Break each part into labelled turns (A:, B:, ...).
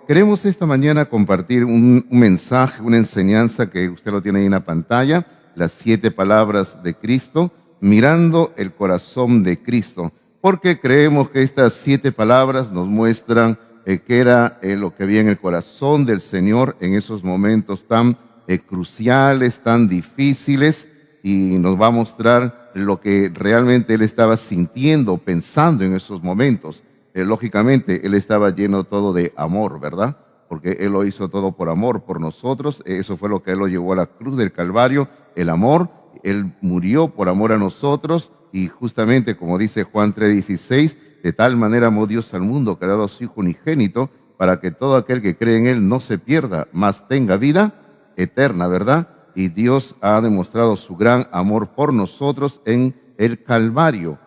A: queremos esta mañana compartir un mensaje, una enseñanza que usted lo tiene ahí en la pantalla, las 7 palabras de Cristo, mirando el corazón de Cristo, porque creemos que estas 7 palabras nos muestran qué era lo que había en el corazón del Señor en esos momentos tan cruciales, tan difíciles, y nos va a mostrar lo que realmente Él estaba sintiendo, pensando en esos momentos. Lógicamente, Él estaba lleno todo de amor, ¿verdad? Porque Él lo hizo todo por amor, por nosotros. Eso fue lo que Él lo llevó a la cruz del Calvario, el amor. Él murió por amor a nosotros y justamente, como dice Juan 3:16, de tal manera amó Dios al mundo que ha dado a su Hijo unigénito para que todo aquel que cree en Él no se pierda, mas tenga vida eterna, ¿verdad? Y Dios ha demostrado su gran amor por nosotros en el Calvario.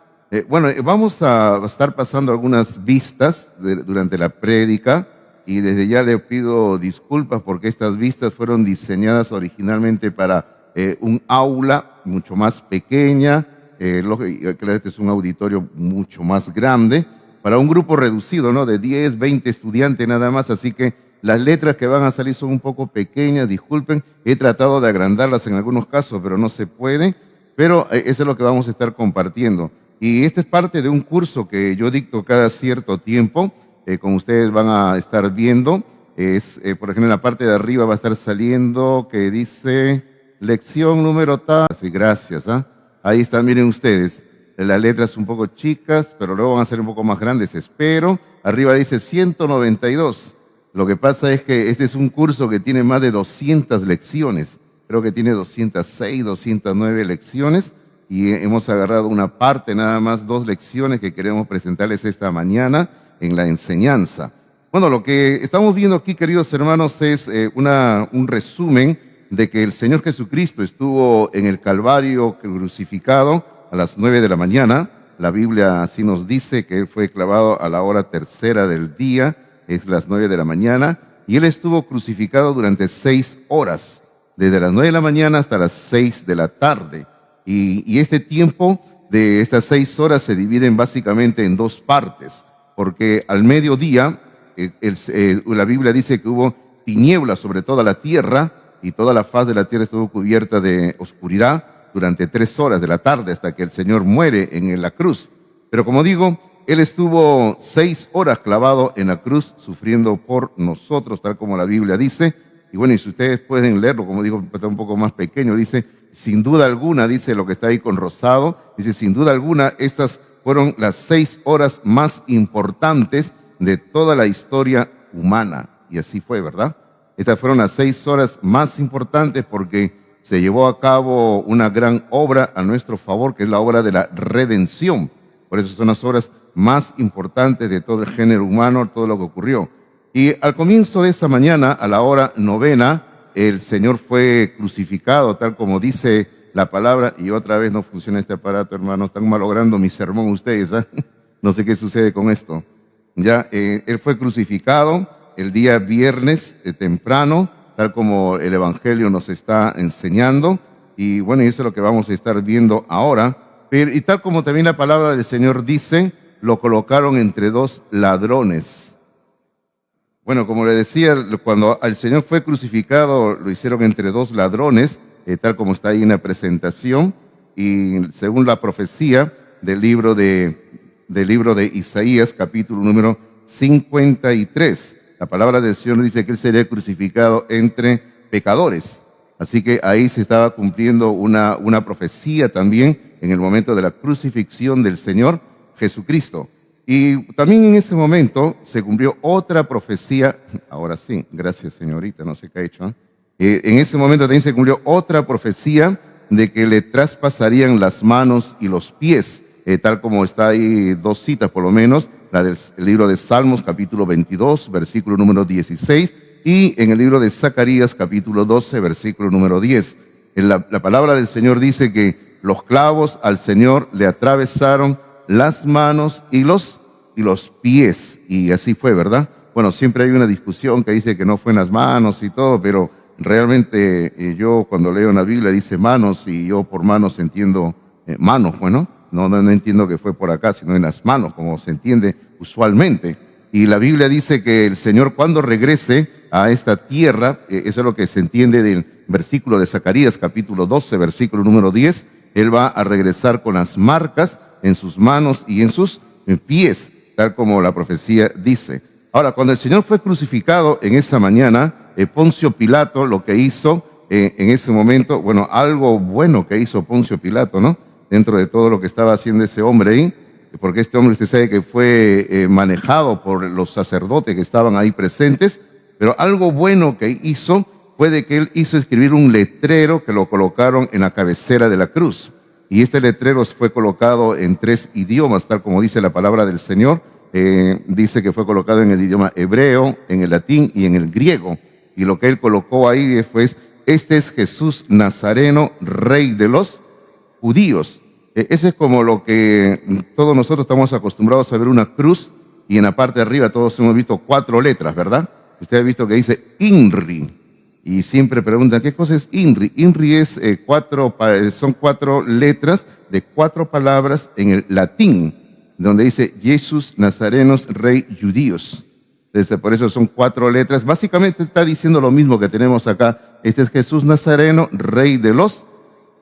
A: Vamos a estar pasando algunas vistas durante la prédica y desde ya le pido disculpas porque estas vistas fueron diseñadas originalmente para un aula mucho más pequeña, claro, este es un auditorio mucho más grande, para un grupo reducido, ¿no? De 10, 20 estudiantes nada más, así que las letras que van a salir son un poco pequeñas, disculpen, he tratado de agrandarlas en algunos casos, pero no se puede, pero eso es lo que vamos a estar compartiendo. Y esta es parte de un curso que yo dicto cada cierto tiempo, como ustedes van a estar viendo, por ejemplo, en la parte de arriba va a estar saliendo que dice lección número tal. Sí, gracias. Ahí están, miren ustedes, las letras un poco chicas, pero luego van a ser un poco más grandes, espero. Arriba dice 192. Lo que pasa es que este es un curso que tiene más de 200 lecciones. Creo que tiene 206, 209 lecciones. Y hemos agarrado una parte, nada más 2 lecciones que queremos presentarles esta mañana en la enseñanza. Bueno, lo que estamos viendo aquí, queridos hermanos, es un resumen de que el Señor Jesucristo estuvo en el Calvario crucificado a las 9 de la mañana. La Biblia así nos dice que Él fue clavado a la hora tercera del día, es las 9 de la mañana, y Él estuvo crucificado durante 6 horas, desde las 9 de la mañana hasta las 6 de la tarde. Y este tiempo de estas 6 horas se dividen básicamente en 2 partes, porque al mediodía la Biblia dice que hubo tinieblas sobre toda la tierra y toda la faz de la tierra estuvo cubierta de oscuridad durante 3 horas de la tarde hasta que el Señor muere en la cruz. Pero como digo, Él estuvo 6 horas clavado en la cruz sufriendo por nosotros, tal como la Biblia dice. Y bueno, y si ustedes pueden leerlo, como digo, está un poco más pequeño, dice, sin duda alguna, dice lo que está ahí con rosado, dice, sin duda alguna, estas fueron las 6 horas más importantes de toda la historia humana. Y así fue, ¿verdad? Estas fueron las 6 horas más importantes porque se llevó a cabo una gran obra a nuestro favor, que es la obra de la redención. Por eso son las horas más importantes de todo el género humano, todo lo que ocurrió. Y al comienzo de esa mañana, a la hora 9, el Señor fue crucificado, tal como dice la palabra, y otra vez no funciona este aparato, hermano, están malogrando mi sermón ustedes, no sé qué sucede con esto. Él fue crucificado el día viernes temprano, tal como el Evangelio nos está enseñando, y bueno, y eso es lo que vamos a estar viendo ahora, y tal como también la palabra del Señor dice, lo colocaron entre 2 ladrones. Bueno, como le decía, cuando el Señor fue crucificado, lo hicieron entre 2 ladrones, tal como está ahí en la presentación, y según la profecía del libro de Isaías, capítulo número 53, la palabra del Señor dice que Él sería crucificado entre pecadores. Así que ahí se estaba cumpliendo una profecía también en el momento de la crucifixión del Señor Jesucristo. Y también en ese momento se cumplió otra profecía, ahora sí, gracias señorita, no sé qué ha hecho. En ese momento también se cumplió otra profecía de que le traspasarían las manos y los pies, tal como está ahí 2 citas por lo menos, la del libro de Salmos capítulo 22, versículo número 16, y en el libro de Zacarías capítulo 12, versículo número 10. La palabra del Señor dice que los clavos al Señor le atravesaron las manos y los pies, y así fue, ¿verdad? Bueno, siempre hay una discusión que dice que no fue en las manos y todo, pero realmente yo cuando leo en la Biblia dice manos, y yo por manos entiendo manos, bueno, no entiendo que fue por acá, sino en las manos, como se entiende usualmente. y la Biblia dice que el Señor cuando regrese a esta tierra, eso es lo que se entiende del versículo de Zacarías, capítulo 12, versículo número 10, Él va a regresar con las marcas en sus manos y en sus pies, tal como la profecía dice. Ahora, cuando el Señor fue crucificado en esa mañana, Poncio Pilato lo que hizo en ese momento, bueno, algo bueno que hizo Poncio Pilato, ¿no? Dentro de todo lo que estaba haciendo ese hombre ahí, porque este hombre usted sabe que fue manejado por los sacerdotes que estaban ahí presentes, pero algo bueno que hizo fue de que él hizo escribir un letrero que lo colocaron en la cabecera de la cruz. Y este letrero fue colocado en 3 idiomas, tal como dice la palabra del Señor. Dice que fue colocado en el idioma hebreo, en el latín y en el griego. Y lo que él colocó ahí fue, este es Jesús Nazareno, Rey de los judíos. Ese es como lo que todos nosotros estamos acostumbrados a ver una cruz y en la parte de arriba todos hemos visto 4 letras, ¿verdad? Usted ha visto que dice INRI y siempre preguntan, ¿qué cosa es INRI? INRI es son 4 letras de 4 palabras en el latín, donde dice Jesús Nazarenos, Rey Judíos. Entonces, por eso son 4 letras. Básicamente está diciendo lo mismo que tenemos acá. Este es Jesús Nazareno, Rey de los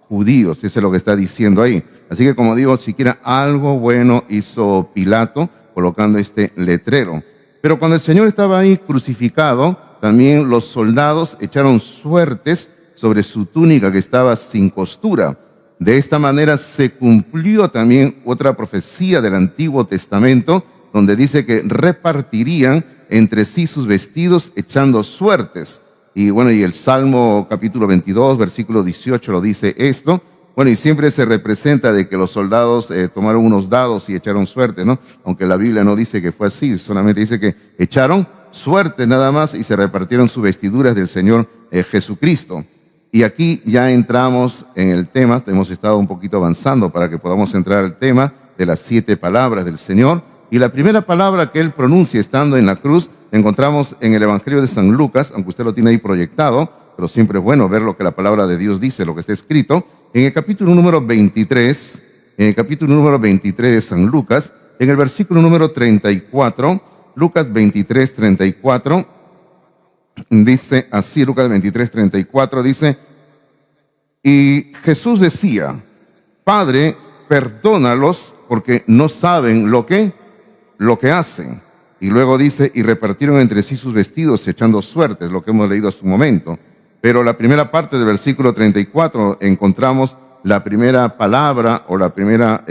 A: judíos. Eso es lo que está diciendo ahí. Así que como digo, siquiera algo bueno hizo Pilato colocando este letrero. Pero cuando el Señor estaba ahí crucificado, también los soldados echaron suertes sobre su túnica que estaba sin costura. De esta manera se cumplió también otra profecía del Antiguo Testamento, donde dice que repartirían entre sí sus vestidos echando suertes. Y bueno, y el Salmo capítulo 22, versículo 18 lo dice esto. Bueno, y siempre se representa de que los soldados tomaron unos dados y echaron suerte, ¿no? Aunque la Biblia no dice que fue así, solamente dice que echaron suerte nada más y se repartieron sus vestiduras del Señor Jesucristo. Y aquí ya entramos en el tema, hemos estado un poquito avanzando para que podamos entrar al tema de las 7 palabras del Señor. Y la primera palabra que Él pronuncia estando en la cruz, encontramos en el Evangelio de San Lucas, aunque usted lo tiene ahí proyectado, pero siempre es bueno ver lo que la palabra de Dios dice, lo que está escrito. En el capítulo número 23, de San Lucas, en el versículo número 34, Lucas 23, 34, dice así, Lucas 23, 34, dice, y Jesús decía, Padre, perdónalos porque no saben lo que hacen. Y luego dice, y repartieron entre sí sus vestidos echando suertes, lo que hemos leído hace un momento. Pero la primera parte del versículo 34 encontramos la primera palabra o la primera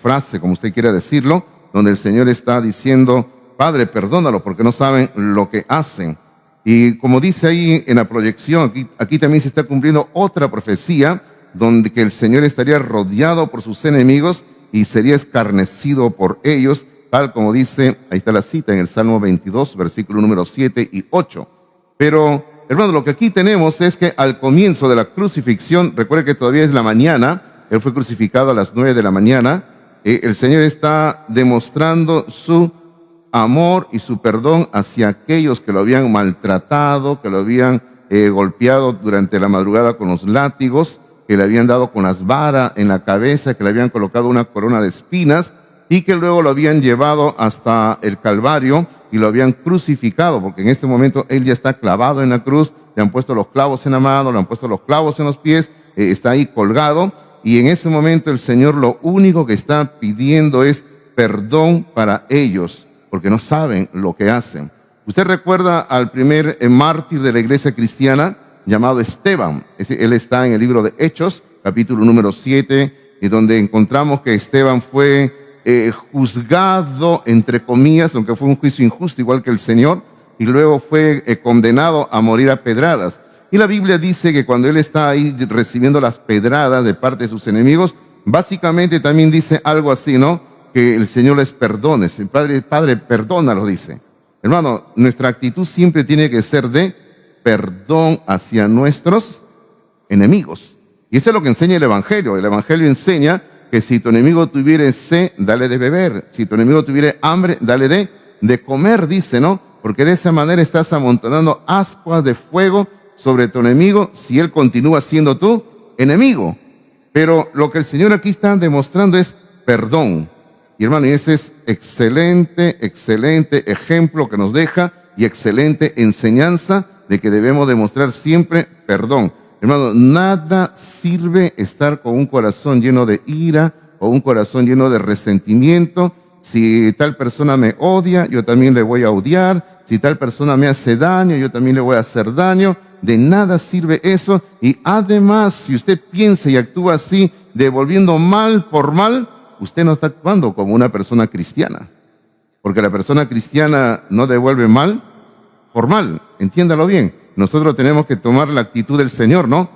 A: frase, como usted quiera decirlo, donde el Señor está diciendo, Padre, perdónalo porque no saben lo que hacen. Y como dice ahí en la proyección, aquí también se está cumpliendo otra profecía donde que el Señor estaría rodeado por sus enemigos y sería escarnecido por ellos, tal como dice, ahí está la cita en el Salmo 22, versículo número 7 y 8. Pero, hermano, lo que aquí tenemos es que al comienzo de la crucifixión, recuerde que todavía es la mañana, Él fue crucificado a las 9 de la mañana, el Señor está demostrando su amor y su perdón hacia aquellos que lo habían maltratado, que lo habían golpeado durante la madrugada con los látigos, que le habían dado con las varas en la cabeza, que le habían colocado una corona de espinas y que luego lo habían llevado hasta el Calvario y lo habían crucificado, porque en este momento Él ya está clavado en la cruz, le han puesto los clavos en la mano, le han puesto los clavos en los pies, está ahí colgado, y en ese momento el Señor lo único que está pidiendo es perdón para ellos, porque no saben lo que hacen. Usted recuerda al primer mártir de la iglesia cristiana llamado Esteban. Él está en el libro de Hechos, capítulo número 7, y donde encontramos que Esteban fue juzgado, entre comillas, aunque fue un juicio injusto igual que el Señor, y luego fue condenado a morir a pedradas. Y la Biblia dice que cuando él está ahí recibiendo las pedradas de parte de sus enemigos, básicamente también dice algo así, ¿no? Que el Señor les perdone. El Padre, perdónalos, dice. Hermano, nuestra actitud siempre tiene que ser de perdón hacia nuestros enemigos. Y eso es lo que enseña el Evangelio. El Evangelio enseña que si tu enemigo tuviere sed, dale de beber. Si tu enemigo tuviere hambre, dale de comer, dice, ¿no? Porque de esa manera estás amontonando ascuas de fuego sobre tu enemigo si él continúa siendo tu enemigo. Pero lo que el Señor aquí está demostrando es perdón. Y hermano, y ese es excelente ejemplo que nos deja y excelente enseñanza de que debemos demostrar siempre perdón. Hermano, nada sirve estar con un corazón lleno de ira o un corazón lleno de resentimiento. Si tal persona me odia, yo también le voy a odiar. Si tal persona me hace daño, yo también le voy a hacer daño. De nada sirve eso. Y además, si usted piensa y actúa así, devolviendo mal por mal, usted no está actuando como una persona cristiana. Porque la persona cristiana no devuelve mal por mal. Entiéndalo bien. Nosotros tenemos que tomar la actitud del Señor, ¿no?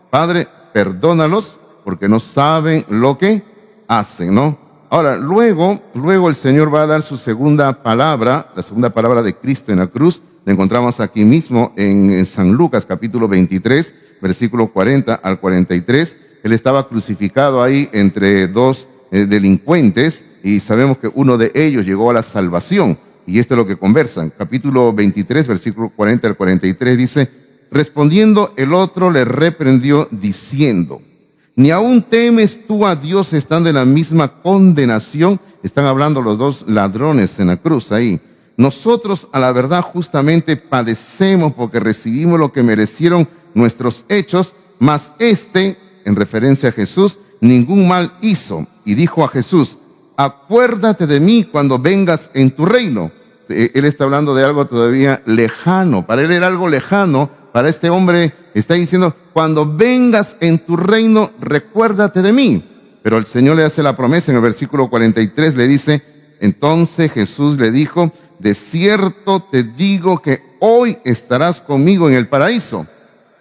A: Padre, perdónalos porque no saben lo que hacen, ¿no? Ahora, luego el Señor va a dar su segunda palabra, la segunda palabra de Cristo en la cruz. La encontramos aquí mismo en San Lucas, capítulo 23, versículo 40 al 43. Él estaba crucificado ahí entre dos delincuentes y sabemos que uno de ellos llegó a la salvación. Y esto es lo que conversan. Capítulo 23, versículo 40 al 43 dice, respondiendo el otro le reprendió diciendo, ¿ni aún temes tú a Dios estando en la misma condenación? Están hablando los dos ladrones en la cruz ahí. Nosotros a la verdad justamente padecemos porque recibimos lo que merecieron nuestros hechos, mas en referencia a Jesús, ningún mal hizo. Y dijo a Jesús, acuérdate de mí cuando vengas en tu reino. Él está hablando de algo todavía lejano. Para él era algo lejano. Para este hombre está diciendo, cuando vengas en tu reino, recuérdate de mí. Pero el Señor le hace la promesa en el versículo 43, le dice, entonces Jesús le dijo, de cierto te digo que hoy estarás conmigo en el paraíso.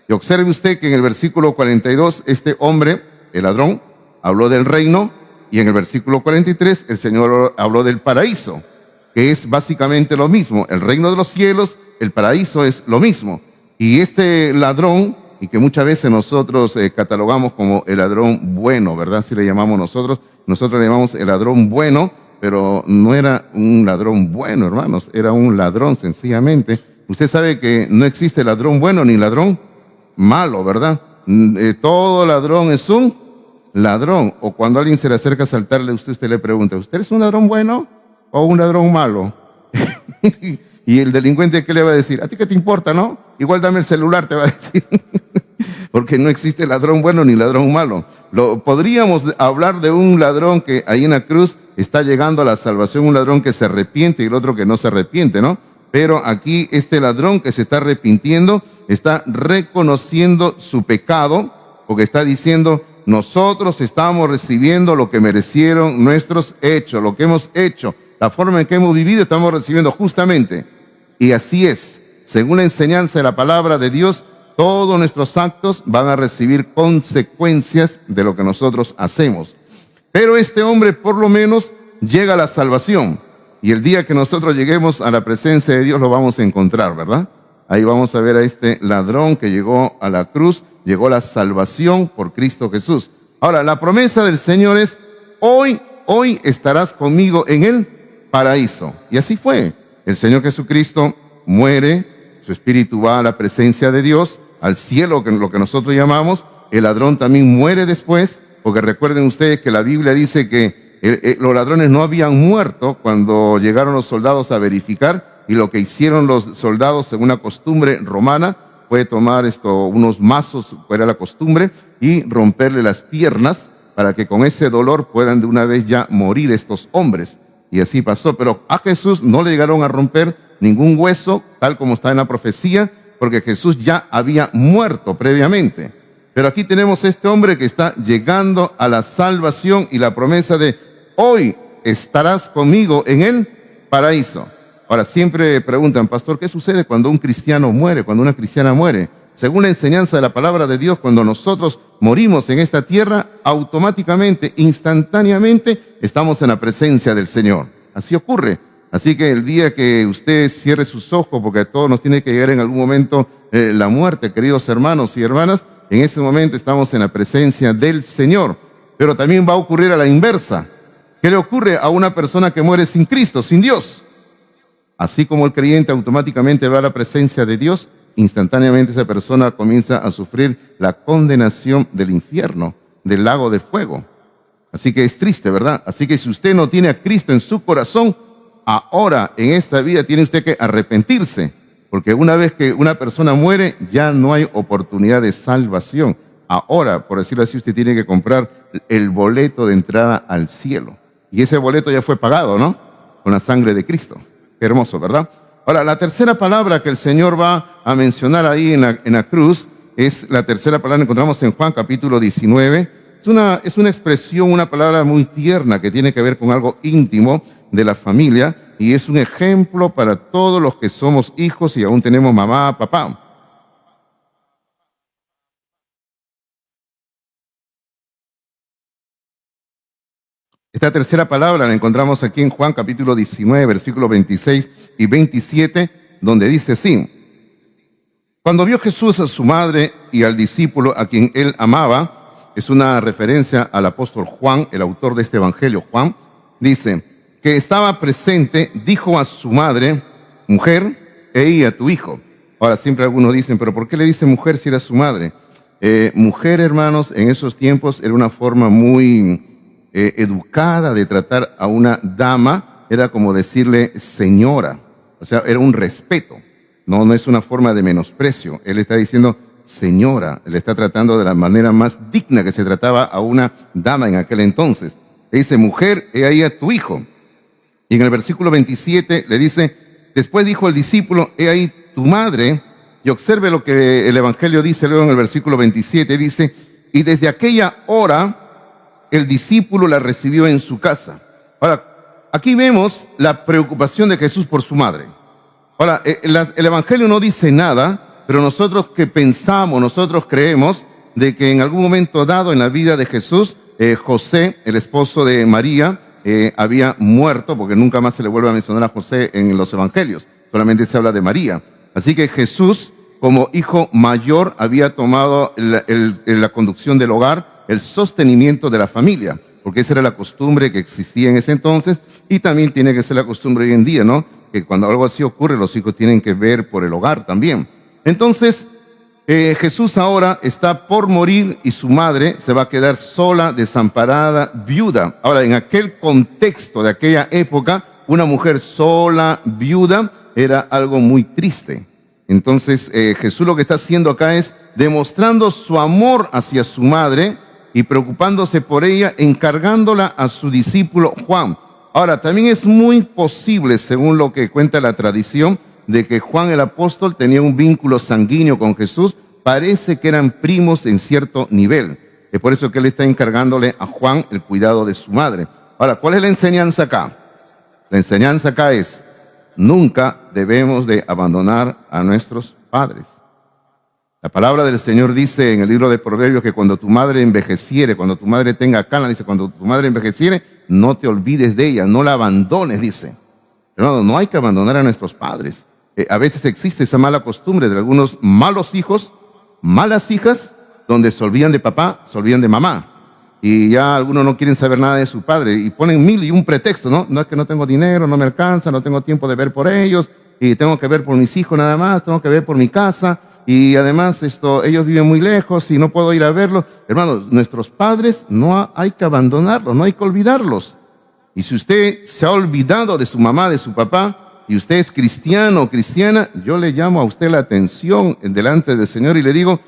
A: Y observe usted que en el versículo 42, este hombre, el ladrón, habló del reino, y en el versículo 43 el Señor habló del paraíso, que es básicamente lo mismo. El reino de los cielos, el paraíso es lo mismo. Y este ladrón, y que muchas veces nosotros catalogamos como el ladrón bueno, ¿verdad? Si le llamamos nosotros le llamamos el ladrón bueno, pero no era un ladrón bueno, hermanos, era un ladrón sencillamente. Usted sabe que no existe ladrón bueno ni ladrón malo, ¿verdad? Todo ladrón es un ladrón. O cuando alguien se le acerca a asaltarle, usted le pregunta, ¿usted es un ladrón bueno o un ladrón malo? Y el delincuente, ¿qué le va a decir? ¿A ti qué te importa, no? Igual dame el celular, te va a decir. Porque no existe ladrón bueno ni ladrón malo. Podríamos hablar de un ladrón que ahí en la cruz está llegando a la salvación, un ladrón que se arrepiente y el otro que no se arrepiente, ¿no? Pero aquí este ladrón que se está arrepintiendo está reconociendo su pecado, porque está diciendo, nosotros estamos recibiendo lo que merecieron nuestros hechos, lo que hemos hecho, la forma en que hemos vivido, estamos recibiendo justamente. Y así es, según la enseñanza de la palabra de Dios, todos nuestros actos van a recibir consecuencias de lo que nosotros hacemos. Pero este hombre por lo menos llega a la salvación. Y el día que nosotros lleguemos a la presencia de Dios lo vamos a encontrar, ¿verdad? Ahí vamos a ver a este ladrón que llegó a la cruz, llegó a la salvación por Cristo Jesús. Ahora, la promesa del Señor es, hoy estarás conmigo en el paraíso. Y así fue. El Señor Jesucristo muere, su espíritu va a la presencia de Dios, al cielo, lo que nosotros llamamos. El ladrón también muere después, porque recuerden ustedes que la Biblia dice que los ladrones no habían muerto cuando llegaron los soldados a verificar, y lo que hicieron los soldados, según la costumbre romana, fue tomar unos mazos, era la costumbre, y romperle las piernas para que con ese dolor puedan de una vez ya morir estos hombres. Y así pasó. Pero a Jesús no le llegaron a romper ningún hueso, tal como está en la profecía, porque Jesús ya había muerto previamente. Pero aquí tenemos este hombre que está llegando a la salvación y la promesa de hoy estarás conmigo en el paraíso. Ahora, siempre preguntan, pastor, ¿qué sucede cuando un cristiano muere, cuando una cristiana muere? Según la enseñanza de la palabra de Dios, cuando nosotros morimos en esta tierra, automáticamente, instantáneamente, estamos en la presencia del Señor. Así ocurre. Así que el día que usted cierre sus ojos, porque a todos nos tiene que llegar en algún momento la muerte, queridos hermanos y hermanas, en ese momento estamos en la presencia del Señor. Pero también va a ocurrir a la inversa. ¿Qué le ocurre a una persona que muere sin Cristo, sin Dios? Así como el creyente automáticamente va a la presencia de Dios, instantáneamente esa persona comienza a sufrir la condenación del infierno, del lago de fuego. Así que es triste, ¿verdad? Así que si usted no tiene a Cristo en su corazón, ahora en esta vida tiene usted que arrepentirse, porque una vez que una persona muere, ya no hay oportunidad de salvación. Ahora, por decirlo así, usted tiene que comprar el boleto de entrada al cielo. Y ese boleto ya fue pagado, ¿no? Con la sangre de Cristo. Qué hermoso, ¿verdad? Ahora, la tercera palabra que el Señor va a mencionar ahí en la cruz es la tercera palabra que encontramos en Juan capítulo 19. Es una expresión, una palabra muy tierna que tiene que ver con algo íntimo de la familia y es un ejemplo para todos los que somos hijos y aún tenemos mamá, papá. Esta tercera palabra la encontramos aquí en Juan capítulo 19, versículos 26 y 27, donde dice así: cuando vio Jesús a su madre y al discípulo a quien él amaba, es una referencia al apóstol Juan, el autor de este evangelio, Juan, dice que estaba presente, dijo a su madre: mujer, he ahí a tu hijo. Ahora siempre algunos dicen, pero ¿por qué le dice mujer si era su madre? Mujer, hermanos, en esos tiempos era una forma muy educada de tratar a una dama, era como decirle señora, o sea, era un respeto, no es una forma de menosprecio. Él está diciendo señora, le está tratando de la manera más digna que se trataba a una dama en aquel entonces. Le dice, mujer, he ahí a tu hijo. Y en el versículo 27 le dice, después dijo el discípulo, he ahí tu madre. Y observe lo que el evangelio dice luego en el versículo 27, dice, y desde aquella hora el discípulo la recibió en su casa. Ahora, aquí vemos la preocupación de Jesús por su madre. Ahora, el evangelio no dice nada, pero nosotros que pensamos, nosotros creemos de que en algún momento dado en la vida de Jesús, José, el esposo de María, había muerto, porque nunca más se le vuelve a mencionar a José en los evangelios, solamente se habla de María. Así que Jesús, como hijo mayor, había tomado la conducción del hogar, el sostenimiento de la familia, porque esa era la costumbre que existía en ese entonces y también tiene que ser la costumbre hoy en día, ¿no? Que cuando algo así ocurre, los hijos tienen que ver por el hogar también. Entonces, Jesús ahora está por morir y su madre se va a quedar sola, desamparada, viuda. Ahora, en aquel contexto de aquella época, una mujer sola, viuda, era algo muy triste. Entonces, Jesús lo que está haciendo acá es demostrando su amor hacia su madre y preocupándose por ella, encargándola a su discípulo Juan. Ahora, también es muy posible, según lo que cuenta la tradición, de que Juan el apóstol tenía un vínculo sanguíneo con Jesús. Parece que eran primos en cierto nivel. Es por eso que él está encargándole a Juan el cuidado de su madre. Ahora, ¿cuál es la enseñanza acá? La enseñanza acá es, nunca debemos de abandonar a nuestros padres. La palabra del Señor dice en el libro de Proverbios que cuando tu madre envejeciere, cuando tu madre tenga cana, dice, cuando tu madre envejeciere, no te olvides de ella, no la abandones, dice. Hermano, no hay que abandonar a nuestros padres. A veces existe esa mala costumbre de algunos malos hijos, malas hijas, donde se olvidan de papá, se olvidan de mamá. Y ya algunos no quieren saber nada de su padre y ponen mil y un pretexto, ¿no? No es que no tengo dinero, no me alcanza, no tengo tiempo de ver por ellos y tengo que ver por mis hijos nada más, tengo que ver por mi casa. Y además ellos viven muy lejos y no puedo ir a verlos. Hermanos, nuestros padres no hay que abandonarlos, no hay que olvidarlos. Y si usted se ha olvidado de su mamá, de su papá, y usted es cristiano o cristiana, yo le llamo a usted la atención delante del Señor y le digo,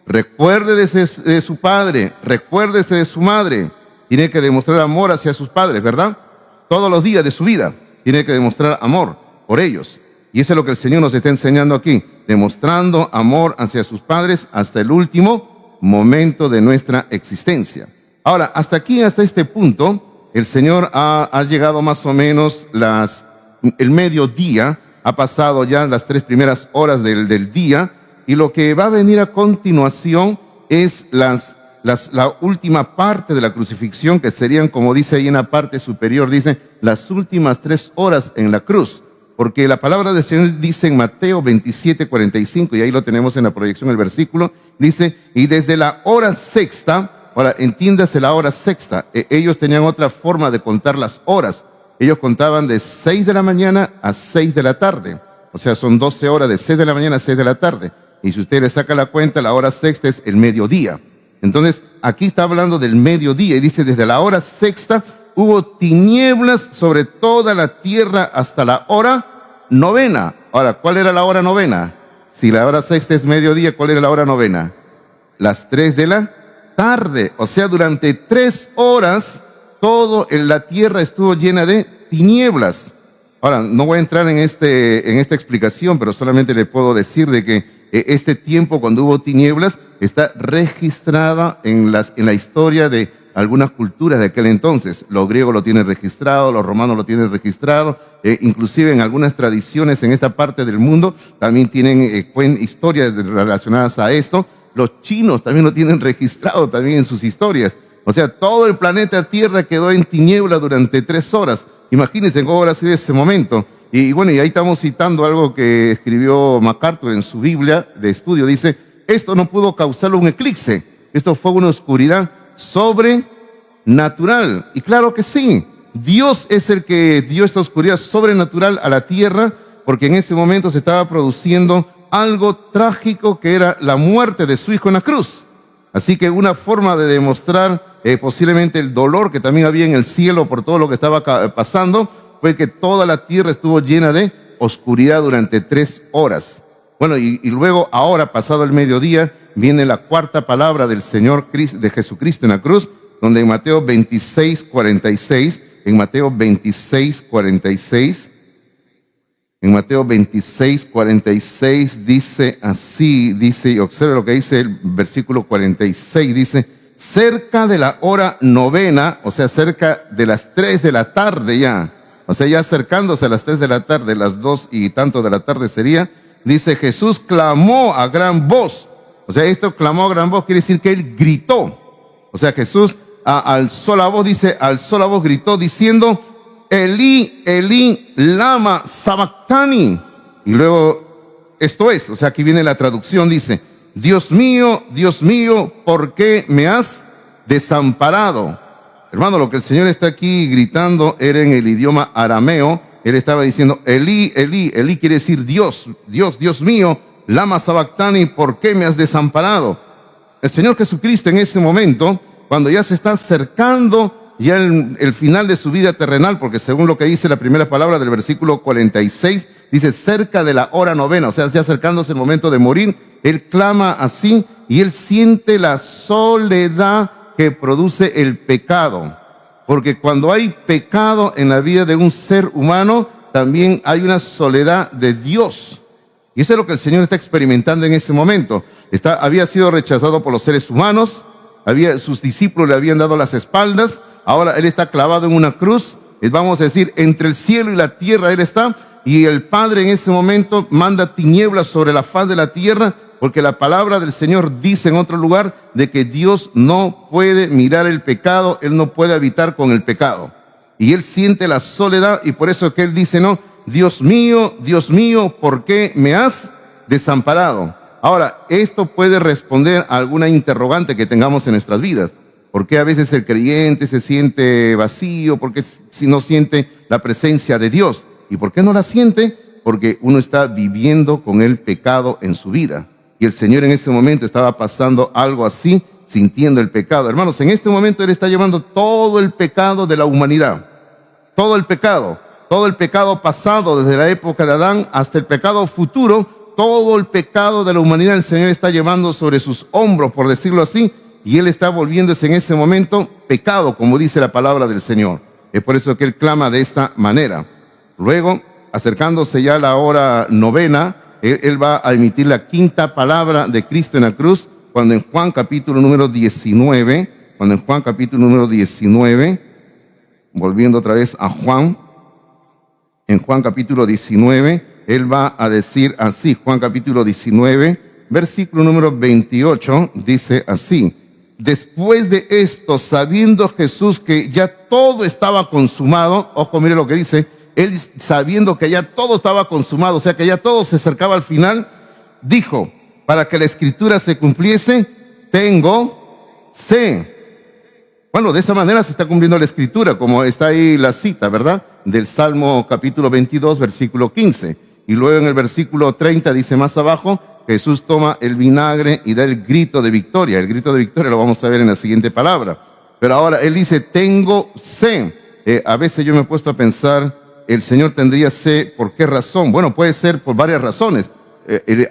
A: recuérdese de su padre, recuérdese de su madre. Tiene que demostrar amor hacia sus padres, ¿verdad? Todos los días de su vida tiene que demostrar amor por ellos. Y eso es lo que el Señor nos está enseñando aquí, demostrando amor hacia sus padres hasta el último momento de nuestra existencia. Ahora, hasta aquí, hasta este punto, el Señor ha llegado más o menos el mediodía, ha pasado ya las 3 primeras horas del día, y lo que va a venir a continuación es la última parte de la crucifixión, que serían, como dice ahí en la parte superior, dice, las últimas 3 horas en la cruz. Porque la palabra del Señor dice en Mateo 27:45, y ahí lo tenemos en la proyección el versículo, dice, y desde la hora sexta, ahora entiéndase la hora sexta, ellos tenían otra forma de contar las horas. Ellos contaban de 6 de la mañana a 6 de la tarde. O sea, son 12 horas de 6 de la mañana a 6 de la tarde. Y si usted le saca la cuenta, la hora sexta es el mediodía. Entonces, aquí está hablando del mediodía y dice, desde la hora sexta hubo tinieblas sobre toda la tierra hasta la hora novena. Ahora, ¿cuál era la hora novena? Si la hora sexta es mediodía, ¿cuál era la hora novena? Las 3 de la tarde. O sea, durante 3 horas, la tierra estuvo llena de tinieblas. Ahora, no voy a entrar en esta explicación, pero solamente le puedo decir de que este tiempo cuando hubo tinieblas está registrada en la historia de algunas culturas de aquel entonces. Los griegos lo tienen registrado, los romanos lo tienen registrado, inclusive en algunas tradiciones en esta parte del mundo también tienen historias relacionadas a esto. Los chinos también lo tienen registrado también en sus historias. O sea, todo el planeta Tierra quedó en tiniebla durante 3 horas. Imagínense cómo habrá sido ese momento. Y bueno, y ahí estamos citando algo que escribió MacArthur en su Biblia de estudio. Dice, esto no pudo causarlo un eclipse. Esto fue una oscuridad sobrenatural. Y claro que sí, Dios es el que dio esta oscuridad sobrenatural a la tierra, porque en ese momento se estaba produciendo algo trágico que era la muerte de su hijo en la cruz. Así que una forma de demostrar posiblemente el dolor que también había en el cielo por todo lo que estaba pasando fue que toda la tierra estuvo llena de oscuridad durante 3 horas. Bueno, y luego ahora, pasado el mediodía, viene la cuarta palabra del Señor de Jesucristo en la cruz, donde en Mateo 26:46, en Mateo 26:46, en Mateo 26:46 dice así, dice, y observe lo que dice el versículo 46, dice, cerca de la hora novena, o sea, cerca de las 3 de la tarde ya, o sea, ya acercándose a las 3 de la tarde, las 2 y tanto de la tarde sería, dice, Jesús clamó a gran voz. O sea, esto clamó a gran voz quiere decir que él gritó. O sea, Jesús alzó la voz, dice, alzó la voz, gritó diciendo, Elí, Elí, lama sabactani. Y luego, esto es, o sea, aquí viene la traducción, dice, Dios mío, ¿por qué me has desamparado? Hermano, lo que el Señor está aquí gritando era en el idioma arameo. Él estaba diciendo, Elí, Elí, Elí quiere decir Dios, Dios mío, lama sabactani, ¿por qué me has desamparado? El Señor Jesucristo en ese momento, cuando ya se está acercando ya el final de su vida terrenal, porque según lo que dice la primera palabra del versículo 46, dice cerca de la hora novena, o sea, ya acercándose el momento de morir, él clama así y él siente la soledad que produce el pecado. Porque cuando hay pecado en la vida de un ser humano, también hay una soledad de Dios. Y eso es lo que el Señor está experimentando en ese momento. Había sido rechazado por los seres humanos, sus discípulos le habían dado las espaldas, ahora él está clavado en una cruz, vamos a decir, entre el cielo y la tierra él está, y el Padre en ese momento manda tinieblas sobre la faz de la tierra, porque la palabra del Señor dice en otro lugar de que Dios no puede mirar el pecado, Él no puede habitar con el pecado. Y Él siente la soledad y por eso que Él dice, no, Dios mío, ¿por qué me has desamparado? Ahora, esto puede responder a alguna interrogante que tengamos en nuestras vidas. ¿Por qué a veces el creyente se siente vacío? ¿Por qué si no siente la presencia de Dios? ¿Y por qué no la siente? Porque uno está viviendo con el pecado en su vida. Y el Señor en ese momento estaba pasando algo así, sintiendo el pecado. Hermanos, en este momento Él está llevando todo el pecado de la humanidad. Todo el pecado pasado desde la época de Adán hasta el pecado futuro, todo el pecado de la humanidad el Señor está llevando sobre sus hombros, por decirlo así, y Él está volviéndose en ese momento pecado, como dice la palabra del Señor. Es por eso que Él clama de esta manera. Luego, acercándose ya a la hora novena, Él va a emitir la quinta palabra de Cristo en la cruz, cuando en Juan capítulo número 19, volviendo otra vez a Juan, en Juan capítulo 19, Él va a decir así, Juan capítulo 19, versículo número 28, dice así, después de esto, sabiendo Jesús que ya todo estaba consumado, ojo, mire lo que dice, Él sabiendo que ya todo estaba consumado, o sea que ya todo se acercaba al final, dijo, para que la escritura se cumpliese, tengo sed. Bueno, de esa manera se está cumpliendo la escritura, como está ahí la cita, ¿verdad? Del Salmo capítulo 22, versículo 15. Y luego en el versículo 30 dice más abajo, Jesús toma el vinagre y da el grito de victoria. El grito de victoria lo vamos a ver en la siguiente palabra. Pero ahora él dice, tengo sed. A veces yo me he puesto a pensar, el Señor tendría sed, ¿por qué razón? Bueno, puede ser por varias razones.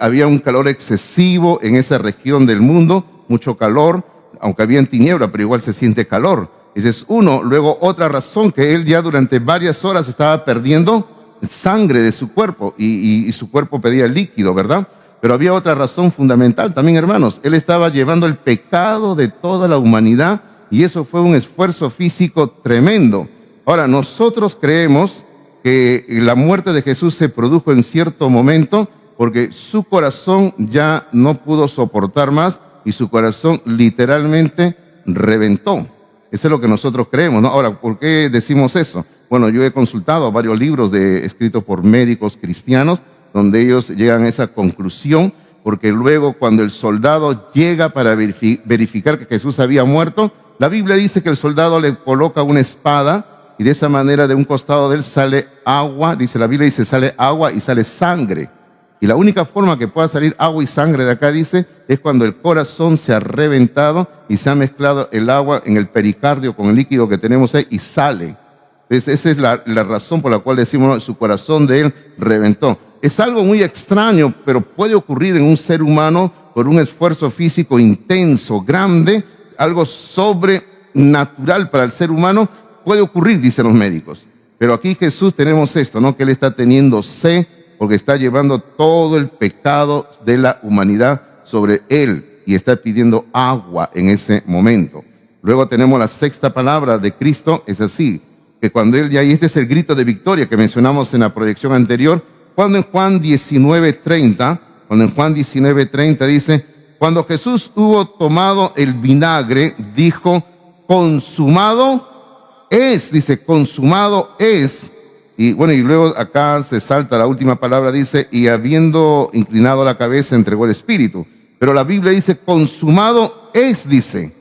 A: Había un calor excesivo en esa región del mundo, mucho calor, aunque había tiniebla, pero igual se siente calor. Ese es uno. Luego otra razón, que él ya durante varias horas estaba perdiendo sangre de su cuerpo y su cuerpo pedía líquido, ¿verdad? Pero había otra razón fundamental también, hermanos. Él estaba llevando el pecado de toda la humanidad y eso fue un esfuerzo físico tremendo. Ahora, nosotros creemos que la muerte de Jesús se produjo en cierto momento porque su corazón ya no pudo soportar más y su corazón literalmente reventó. Eso es lo que nosotros creemos, ¿no? Ahora, ¿por qué decimos eso? Bueno, yo he consultado varios libros escritos por médicos cristianos donde ellos llegan a esa conclusión, porque luego cuando el soldado llega para verificar que Jesús había muerto, la Biblia dice que el soldado le coloca una espada y de esa manera de un costado de él sale agua, dice la Biblia, dice sale agua y sale sangre. Y la única forma que pueda salir agua y sangre de acá, dice, es cuando el corazón se ha reventado y se ha mezclado el agua en el pericardio con el líquido que tenemos ahí y sale. Entonces, esa es la razón por la cual decimos, no, su corazón de él reventó. Es algo muy extraño, pero puede ocurrir en un ser humano por un esfuerzo físico intenso, grande, algo sobrenatural para el ser humano, puede ocurrir, dicen los médicos. Pero aquí Jesús tenemos esto, ¿no? Que él está teniendo sed porque está llevando todo el pecado de la humanidad sobre él y está pidiendo agua en ese momento. Luego tenemos la sexta palabra de Cristo, es así, que cuando él ya, y este es el grito de victoria que mencionamos en la proyección anterior, cuando en Juan 19:30 dice, cuando Jesús hubo tomado el vinagre, dijo, consumado es, dice, consumado es. Y bueno, y luego acá se salta la última palabra, dice, y habiendo inclinado la cabeza, entregó el espíritu. Pero la Biblia dice, consumado es, dice.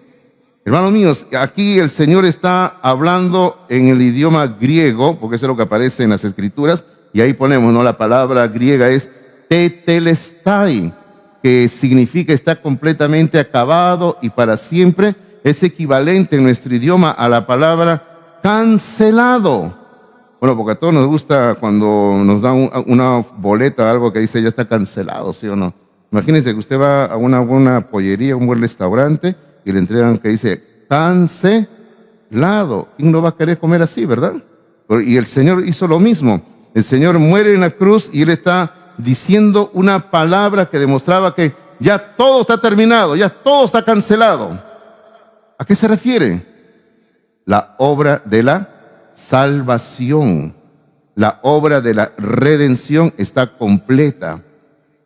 A: Hermanos míos, aquí el Señor está hablando en el idioma griego, porque eso es lo que aparece en las Escrituras, y ahí ponemos, ¿no? La palabra griega es tetelestai, que significa está completamente acabado y para siempre. Es equivalente en nuestro idioma a la palabra cancelado. Bueno, porque a todos nos gusta cuando nos dan una boleta o algo que dice ya está cancelado, ¿sí o no? Imagínense que usted va a una buena pollería, un buen restaurante y le entregan que dice cancelado. ¿Quién no va a querer comer así, verdad? Y el Señor hizo lo mismo. El Señor muere en la cruz y Él está diciendo una palabra que demostraba que ya todo está terminado, ya todo está cancelado. ¿A qué se refiere? La obra de la salvación, la obra de la redención está completa.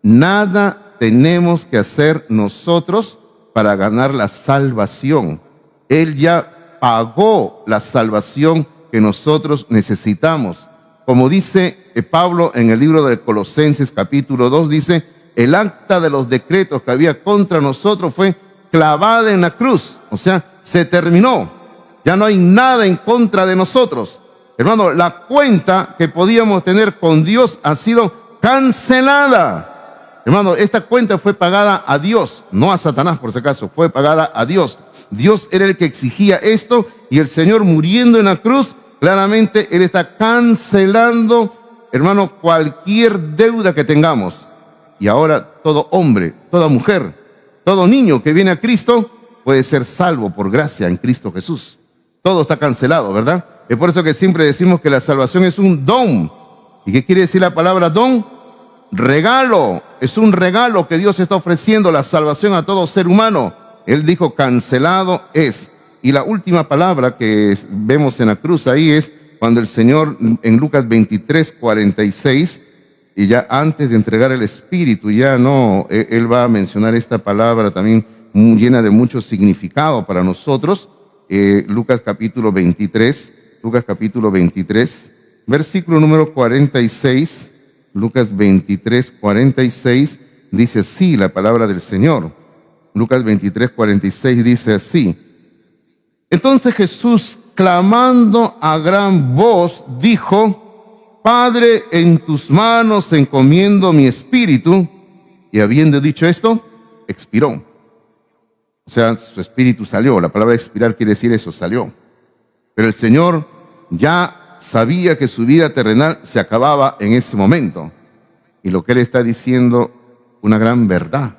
A: Nada tenemos que hacer nosotros para ganar la salvación. Él ya pagó la salvación que nosotros necesitamos. Como dice Pablo en el libro de Colosenses capítulo 2, dice, el acta de los decretos que había contra nosotros fue clavada en la cruz. O sea, se terminó. Ya no hay nada en contra de nosotros. Hermano, la cuenta que podíamos tener con Dios ha sido cancelada. Hermano, esta cuenta fue pagada a Dios, no a Satanás por si acaso, fue pagada a Dios. Dios era el que exigía esto y el Señor muriendo en la cruz, claramente Él está cancelando, hermano, cualquier deuda que tengamos. Y ahora todo hombre, toda mujer, todo niño que viene a Cristo puede ser salvo por gracia en Cristo Jesús. Todo está cancelado, ¿verdad? Es por eso que siempre decimos que la salvación es un don. ¿Y qué quiere decir la palabra don? Regalo. Es un regalo que Dios está ofreciendo, la salvación a todo ser humano. Él dijo cancelado es. Y la última palabra que vemos en la cruz ahí es cuando el Señor en Lucas 23:46, y ya antes de entregar el Espíritu, ya no, Él va a mencionar esta palabra también llena de mucho significado para nosotros. Lucas capítulo 23, versículo número 46, Lucas 23:46, dice así la palabra del Señor. Lucas 23:46 dice así. Entonces Jesús, clamando a gran voz, dijo, Padre, en tus manos encomiendo mi espíritu. y habiendo dicho esto, expiró. O sea, su espíritu salió. La palabra expirar quiere decir eso, salió. Pero el Señor ya sabía que su vida terrenal se acababa en ese momento. Y lo que Él está diciendo, una gran verdad: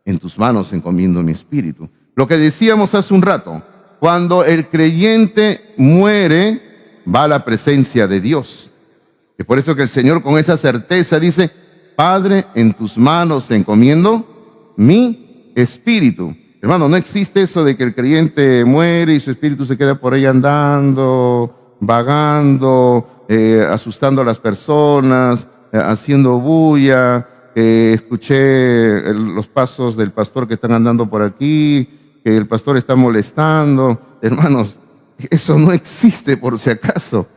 A: en tus manos encomiendo mi espíritu. Lo que decíamos hace un rato, cuando el creyente muere, va a la presencia de Dios. Es por eso que el Señor con esa certeza dice: Padre, en tus manos encomiendo mi espíritu. Hermano, no existe eso de que el creyente muere y su espíritu se queda por ahí andando, vagando, asustando a las personas, haciendo bulla. Escuché los pasos del pastor que están andando por aquí, que el pastor está molestando. Hermanos, eso no existe, por si acaso.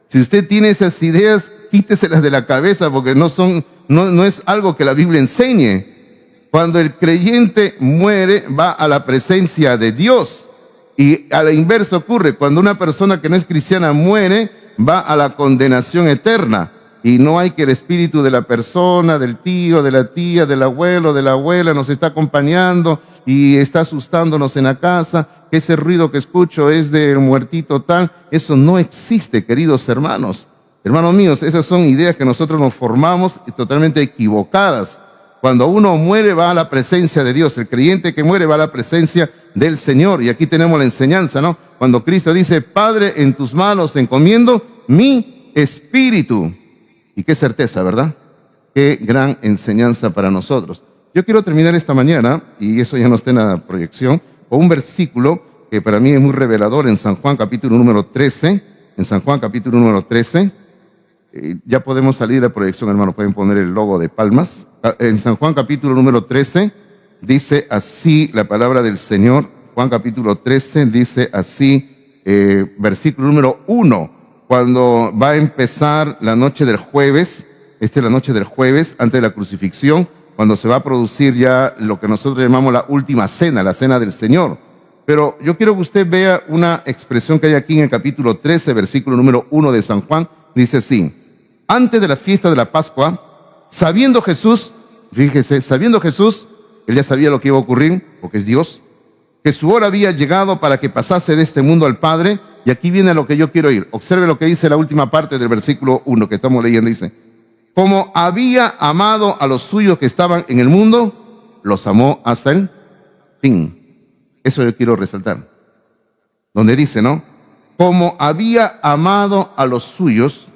A: Si usted tiene esas ideas, quíteselas de la cabeza, porque no es algo que la Biblia enseñe. Cuando el creyente muere, va a la presencia de Dios. Y a la inversa ocurre: cuando una persona que no es cristiana muere, va a la condenación eterna. Y no hay que el espíritu de la persona, del tío, de la tía, del abuelo, de la abuela nos está acompañando y está asustándonos en la casa, que ese ruido que escucho es del muertito tal. Eso no existe, queridos hermanos. Hermanos míos, esas son ideas que nosotros nos formamos y totalmente equivocadas. Cuando uno muere, va a la presencia de Dios. El creyente que muere va a la presencia del Señor. Y aquí tenemos la enseñanza, ¿no? Cuando Cristo dice: Padre, en tus manos encomiendo mi espíritu. Y qué certeza, ¿verdad? Qué gran enseñanza para nosotros. Yo quiero terminar esta mañana, y eso ya no está en la proyección, con un versículo que para mí es muy revelador en San Juan capítulo número 13. En San Juan capítulo número 13. Ya podemos salir de la proyección, hermano. Pueden poner el logo de palmas. En San Juan capítulo número 13 dice así la palabra del Señor. Juan capítulo 13 dice así, versículo número 1. Cuando va a empezar la noche del jueves, esta es la noche del jueves, antes de la crucifixión, cuando se va a producir ya lo que nosotros llamamos la última cena, la cena del Señor. Pero yo quiero que usted vea una expresión que hay aquí en el capítulo 13, versículo número 1 de San Juan. Dice así: antes de la fiesta de la Pascua, sabiendo Jesús, fíjese, sabiendo Jesús, él ya sabía lo que iba a ocurrir, porque es Dios, que su hora había llegado para que pasase de este mundo al Padre. Y aquí viene lo que yo quiero ir. Observe lo que dice la última parte del versículo 1 que estamos leyendo. Dice: como había amado a los suyos que estaban en el mundo, los amó hasta el fin. Eso yo quiero resaltar. Donde dice, ¿no? Como había amado a los suyos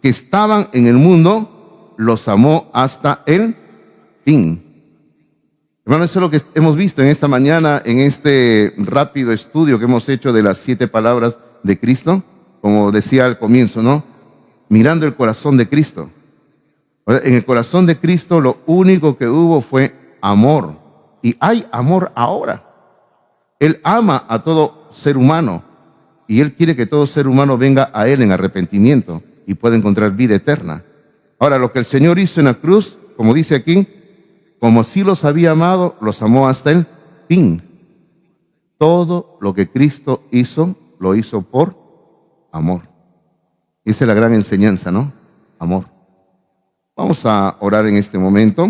A: que estaban en el mundo, los amó hasta el fin. Hermano, eso es lo que hemos visto en esta mañana, en este rápido estudio que hemos hecho de las 7 palabras de Cristo, como decía al comienzo, ¿no? Mirando el corazón de Cristo. En el corazón de Cristo lo único que hubo fue amor. Y hay amor ahora. Él ama a todo ser humano y Él quiere que todo ser humano venga a Él en arrepentimiento y pueda encontrar vida eterna. Ahora, lo que el Señor hizo en la cruz, como dice aquí, como si los había amado, los amó hasta el fin. Todo lo que Cristo hizo, lo hizo por amor. Esa es la gran enseñanza, ¿no? Amor. Vamos a orar en este momento.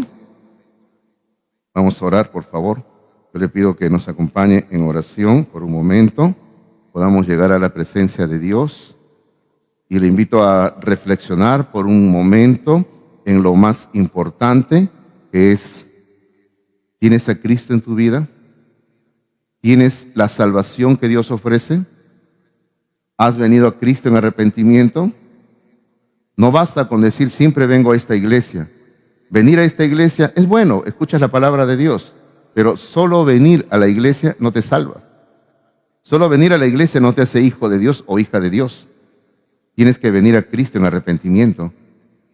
A: Vamos a orar, por favor. Yo le pido que nos acompañe en oración por un momento. Podamos llegar a la presencia de Dios. Y le invito a reflexionar por un momento en lo más importante, que es: ¿tienes a Cristo en tu vida? ¿Tienes la salvación que Dios ofrece? ¿Has venido a Cristo en arrepentimiento? No basta con decir siempre vengo a esta iglesia. Venir a esta iglesia es bueno, escuchas la palabra de Dios, pero solo venir a la iglesia no te salva. Solo venir a la iglesia no te hace hijo de Dios o hija de Dios. Tienes que venir a Cristo en arrepentimiento,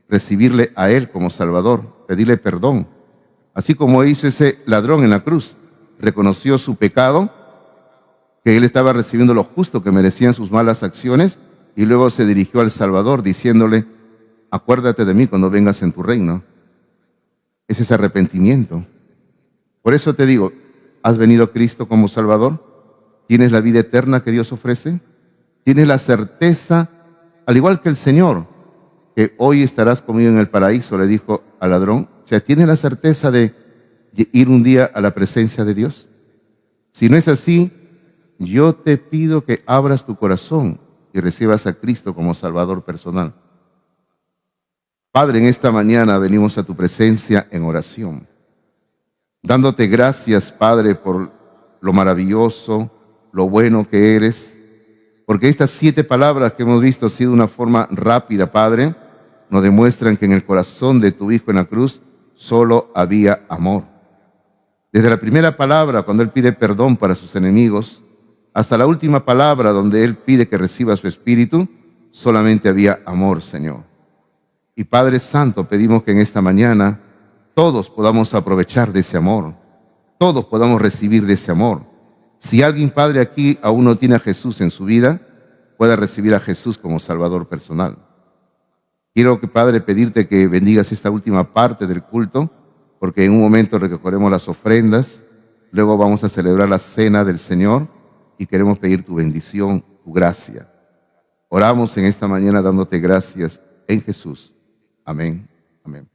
A: recibirle a Él como Salvador, pedirle perdón. Así como hizo ese ladrón en la cruz, reconoció su pecado, que él estaba recibiendo lo justo que merecían sus malas acciones, y luego se dirigió al Salvador diciéndole: acuérdate de mí cuando vengas en tu reino. Ese es arrepentimiento. Por eso te digo, ¿has venido a Cristo como Salvador? ¿Tienes la vida eterna que Dios ofrece? ¿Tienes la certeza, al igual que el Señor, que hoy estarás conmigo en el paraíso? Le dijo al ladrón. O sea, ¿tienes la certeza de ir un día a la presencia de Dios? Si no es así, yo te pido que abras tu corazón y recibas a Cristo como Salvador personal. Padre, en esta mañana venimos a tu presencia en oración, dándote gracias, Padre, por lo maravilloso, lo bueno que eres, porque estas 7 palabras que hemos visto así de una forma rápida, Padre, nos demuestran que en el corazón de tu Hijo en la cruz solo había amor. Desde la primera palabra, cuando Él pide perdón para sus enemigos, hasta la última palabra, donde Él pide que reciba su Espíritu, solamente había amor, Señor. Y Padre Santo, pedimos que en esta mañana todos podamos aprovechar de ese amor, todos podamos recibir de ese amor. Si alguien, Padre, aquí aún no tiene a Jesús en su vida, pueda recibir a Jesús como Salvador personal. Quiero, Padre, pedirte que bendigas esta última parte del culto, porque en un momento recogeremos las ofrendas, luego vamos a celebrar la cena del Señor y queremos pedir tu bendición, tu gracia. Oramos en esta mañana dándote gracias en Jesús. Amén. Amén.